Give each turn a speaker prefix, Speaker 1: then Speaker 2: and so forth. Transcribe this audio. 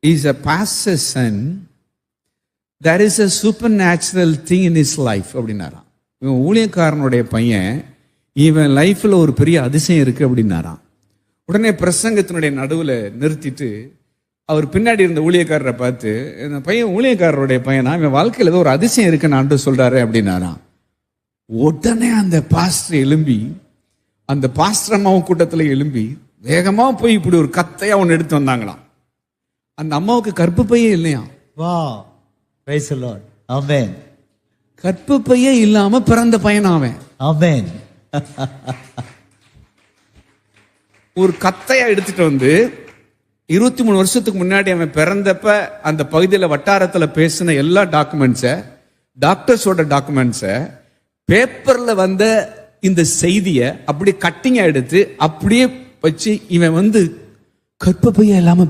Speaker 1: is a pastor's son, there is a supernatural thing in his life அப்படின்னாராம். இவன் ஊழியக்காரனுடைய பையன், இவன் லைஃப்ல ஒரு பெரிய அதிசயம் இருக்கு அப்படின்னாராம். உடனே பிரசங்கத்தினுடைய நடுவில் நிறுத்திட்டு அவர் பின்னாடி இருந்த ஊழியக்காரரை பார்த்து, இந்த பையன் ஊழியக்காரருடைய பையனா, இவன் வாழ்க்கையில் ஏதோ ஒரு அதிசயம் இருக்குன்னு ஆண்டு சொல்றாரு அப்படின்னாராம். உடனே அந்த பாஸ்டர் எழும்பி, அந்த பாஸ்டர் அம்மாவும் கூட்டத்தில் எழும்பி வேகமா போய் இப்படி ஒரு கத்தையா ஒன்று எடுத்து வந்தாங்களாம். அந்த அம்மாவுக்கு கற்பு பையே இல்லையா?
Speaker 2: Wow, praise the Lord, amen.
Speaker 1: கற்பு பையே இல்லாம பிறந்த பையனாவன்,
Speaker 2: amen.
Speaker 1: ஒரு கத்தையா எடுத்துட்டு வந்து 23 வருஷத்துக்கு முன்னாடி அவன் பிறந்தப்ப அந்த பகுதியில் வட்டாரத்துல பேசின எல்லா டாக்குமெண்ட்ஸை, டாக்டர்ஸோட டாக்குமெண்ட்ஸை, பேப்பர்ல வந்த இந்த செய்தியை அப்படியே கட்டிங்கா எடுத்து அப்படியே வச்சு இவன் கற்பு பையே இல்லாம